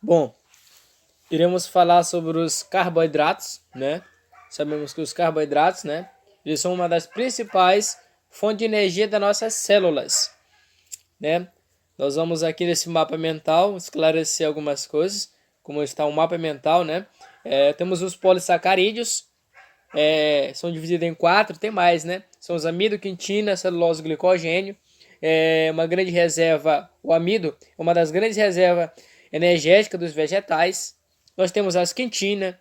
Bom, iremos falar sobre os carboidratos, né? Sabemos que os carboidratos, né, eles são uma das principais fontes de energia das nossas células, né? Nós vamos aqui nesse mapa mental esclarecer algumas coisas, como está o mapa mental, né? Temos os polissacarídeos, são divididos em quatro, tem mais, né? São os amido, quitina, celulose, glicogênio. Uma grande reserva, o amido é uma das grandes reservas energéticas dos vegetais. Nós temos as quintina,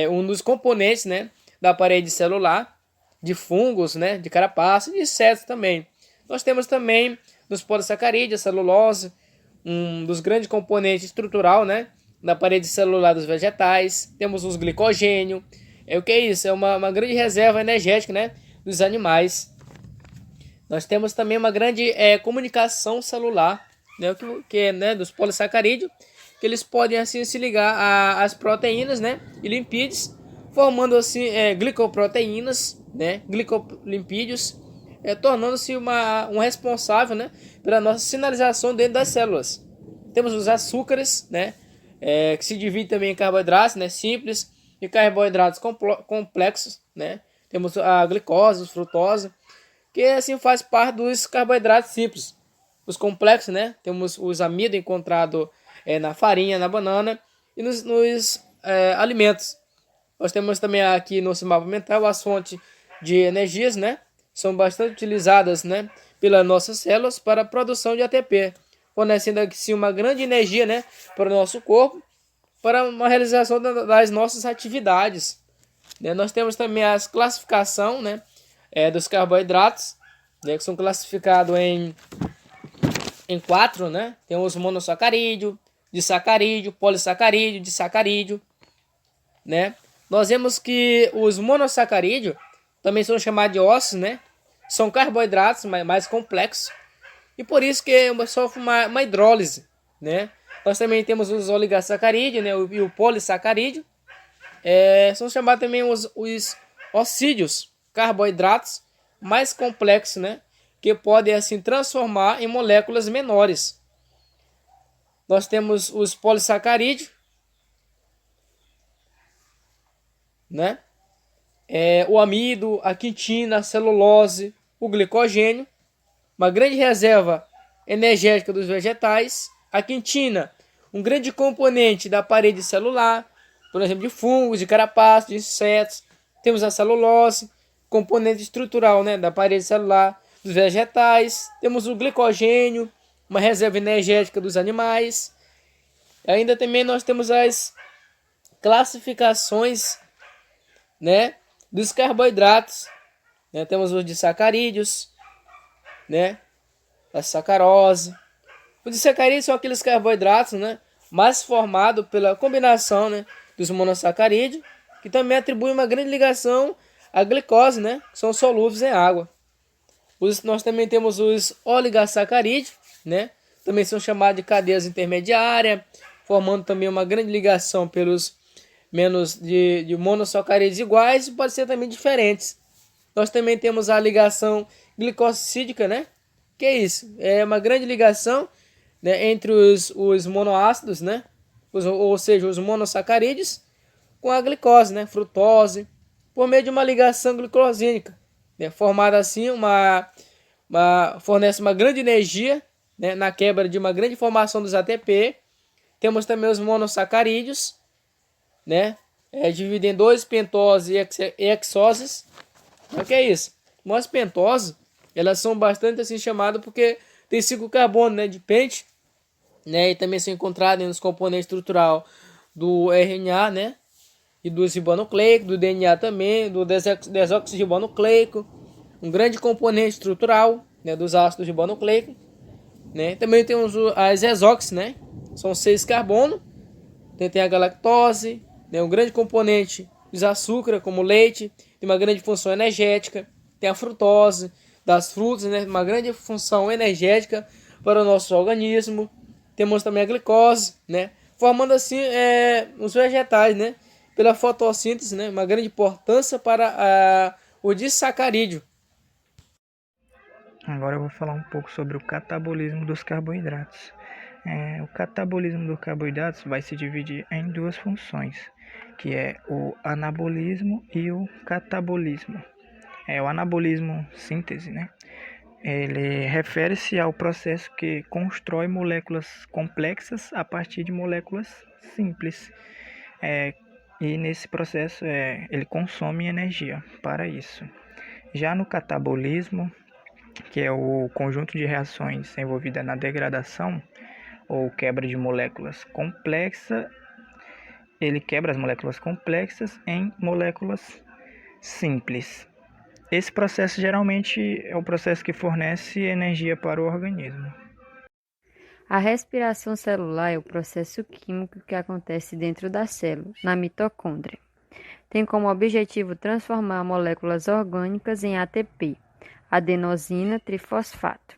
um dos componentes, né, da parede celular, de fungos, né, de carapaça e de insetos também. Nós temos também nos polissacarídeos, a celulose, um dos grandes componentes estrutural, né, da parede celular dos vegetais. Temos os glicogênio. O que é isso? É uma grande reserva energética, né, dos animais. Nós temos também uma grande comunicação celular, né, que é, né, dos polissacarídeos, que eles podem assim se ligar às proteínas, né, e lipídios, formando assim glicoproteínas, né, glicolipídios, tornando-se um responsável, né, pela nossa sinalização dentro das células. Temos os açúcares, né, que se divide também em carboidratos, né, simples e carboidratos complexos, né. Temos a glicose, a frutose, que assim faz parte dos carboidratos simples. Os complexos, né? Temos os amido encontrado na farinha, na banana e nos alimentos. Nós temos também aqui no mapa mental as fontes de energias, né? São bastante utilizadas, né, pelas nossas células para a produção de ATP, fornecendo aqui uma grande energia, né, para o nosso corpo, para uma realização das nossas atividades. Né? Nós temos também a classificação, né, dos carboidratos, né, que são classificados em quatro, né? Tem os monossacarídeo, disacarídeo, polissacarídeo, disacarídeo, né? Nós vemos que os monossacarídeos também são chamados de ossos, né? São carboidratos mais complexos e por isso que sofre uma hidrólise, né? Nós também temos os oligosacarídeos, né? E o polissacarídeo. São chamados também os oxídeos, carboidratos mais complexos, né? Que podem assim transformar em moléculas menores. Nós temos os polissacarídeos, né? O amido, a quitina, a celulose, o glicogênio, uma grande reserva energética dos vegetais. A quitina, um grande componente da parede celular, por exemplo, de fungos, de carapaços, de insetos. Temos a celulose, componente estrutural, né, da parede celular dos vegetais. Temos o glicogênio, uma reserva energética dos animais. Ainda também nós temos as classificações, né, dos carboidratos. Né? Temos os disacarídeos, né, a sacarose. Os disacarídeos são aqueles carboidratos, né, mais formados pela combinação, né, dos monossacarídeos, que também atribuem uma grande ligação à glicose, né, que são solúveis em água. Nós também temos os oligosacarídeos, né, também são chamados de cadeias intermediárias, formando também uma grande ligação pelos menos de monossacarídeos iguais e pode ser também diferentes. Nós também temos a ligação glicosídica, né? Que é isso? É uma grande ligação, né, entre os monoácidos, né? Ou seja, os monossacarídeos com a glicose, né? Frutose, por meio de uma ligação glicosídica, né? Formada assim, fornece uma grande energia, né, na quebra de uma grande formação dos ATP. Temos também os monossacarídeos, né? Dividem em dois, pentose e hexoses. O que é isso? As pentoses, elas são bastante assim chamadas porque tem 5 carbono, né, de pente, né, e também são encontrados nos componentes estrutural do RNA, né, e do ribonucleico, do DNA também, do desoxirribonucleico, um grande componente estrutural, né, dos ácidos ribonucleicos, né. Também temos as exox, né, são 6 carbono. Tem a galactose, né, um grande componente dos açúcares, como leite, tem uma grande função energética. Tem a frutose das frutas, né, uma grande função energética para o nosso organismo. Temos também a glicose, né, formando assim os vegetais, né, pela fotossíntese, né, uma grande importância para o disacarídeo. Agora eu vou falar um pouco sobre o catabolismo dos carboidratos. O catabolismo dos carboidratos vai se dividir em duas funções, que é o anabolismo e o catabolismo. O anabolismo síntese, né? Ele refere-se ao processo que constrói moléculas complexas a partir de moléculas simples. E nesse processo ele consome energia para isso. Já no catabolismo, que é o conjunto de reações envolvida na degradação ou quebra de moléculas complexas, ele quebra as moléculas complexas em moléculas simples. Esse processo geralmente é o processo que fornece energia para o organismo. A respiração celular é o processo químico que acontece dentro da célula, na mitocôndria. Tem como objetivo transformar moléculas orgânicas em ATP, adenosina trifosfato.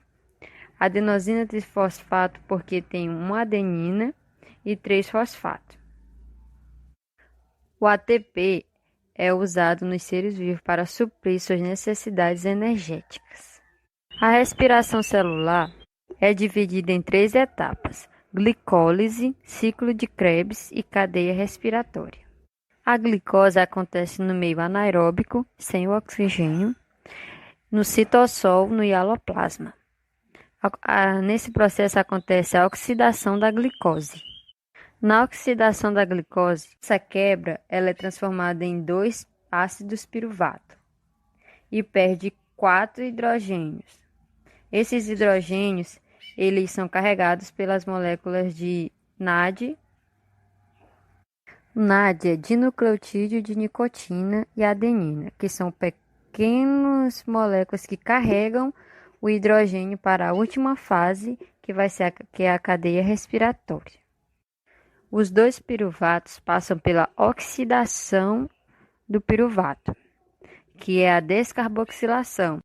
Adenosina trifosfato porque tem uma adenina e 3 fosfato. O ATP é usado nos seres vivos para suprir suas necessidades energéticas. A respiração celular é dividida em 3 etapas: glicólise, ciclo de Krebs e cadeia respiratória. A glicose acontece no meio anaeróbico, sem o oxigênio, no citossol, no hialoplasma. Nesse processo acontece a oxidação da glicose. Na oxidação da glicose, essa quebra ela é transformada em 2 ácidos piruvato e perde 4 hidrogênios. Esses hidrogênios eles são carregados pelas moléculas de NAD. NAD é dinucleotídeo de nicotina e adenina, que são pequenas moléculas que carregam o hidrogênio para a última fase, que é a cadeia respiratória. Os 2 piruvatos passam pela oxidação do piruvato, que é a descarboxilação.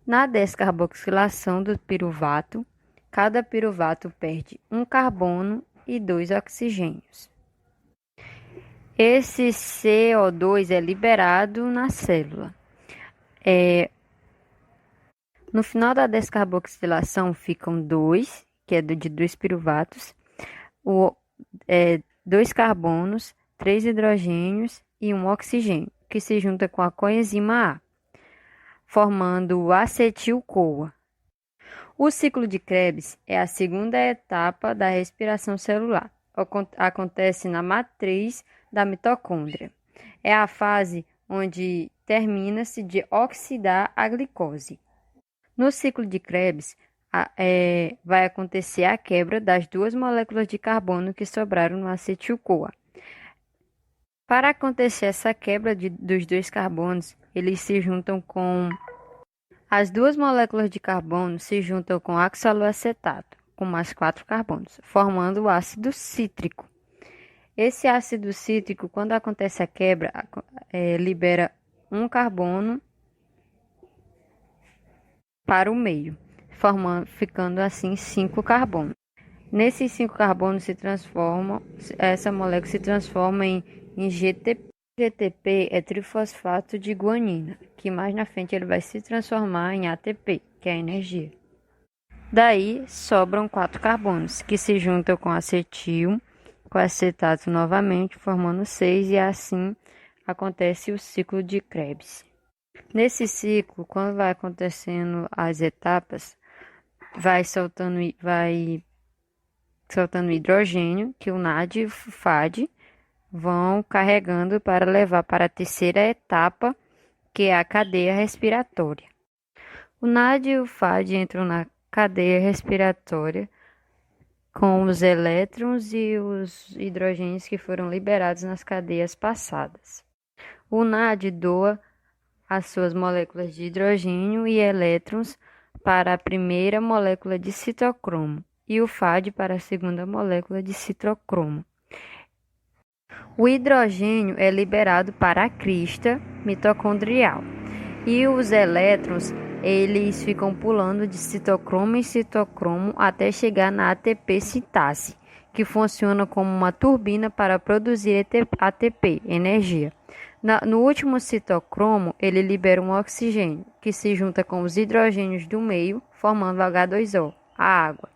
Na descarboxilação do piruvato, cada piruvato perde 1 carbono e 2 oxigênios. Esse CO2 é liberado na célula. No final da descarboxilação ficam 2, que é de 2 piruvatos, 2 carbonos, 3 hidrogênios e 1 oxigênio, que se junta com a coenzima A, formando o acetil-CoA. O ciclo de Krebs é a segunda etapa da respiração celular. Acontece na matriz da mitocôndria. É a fase onde termina-se de oxidar a glicose. No ciclo de Krebs, vai acontecer a quebra das 2 moléculas de carbono que sobraram no acetil-CoA. Para acontecer essa quebra dos 2 carbonos, eles se juntam com... As 2 moléculas de carbono se juntam com oxaloacetato, com mais 4 carbonos, formando o ácido cítrico. Esse ácido cítrico, quando acontece a quebra, libera 1 carbono para o meio, ficando assim 5 carbonos. Nesses 5 carbonos essa molécula se transforma em GTP. GTP é trifosfato de guanina, que mais na frente ele vai se transformar em ATP, que é a energia. Daí sobram 4 carbonos, que se juntam com acetil, com acetato novamente, formando 6, e assim acontece o ciclo de Krebs. Nesse ciclo, quando vai acontecendo as etapas, vai soltando hidrogênio, que o NAD e o FAD vão carregando para levar para a terceira etapa, que é a cadeia respiratória. O NAD e o FAD entram na cadeia respiratória com os elétrons e os hidrogênios que foram liberados nas cadeias passadas. O NAD doa as suas moléculas de hidrogênio e elétrons para a primeira molécula de citocromo e o FAD para a segunda molécula de citocromo. O hidrogênio é liberado para a crista mitocondrial e os elétrons eles ficam pulando de citocromo em citocromo até chegar na ATP sintase, que funciona como uma turbina para produzir ATP, energia. No último citocromo, ele libera um oxigênio, que se junta com os hidrogênios do meio, formando H2O, a água.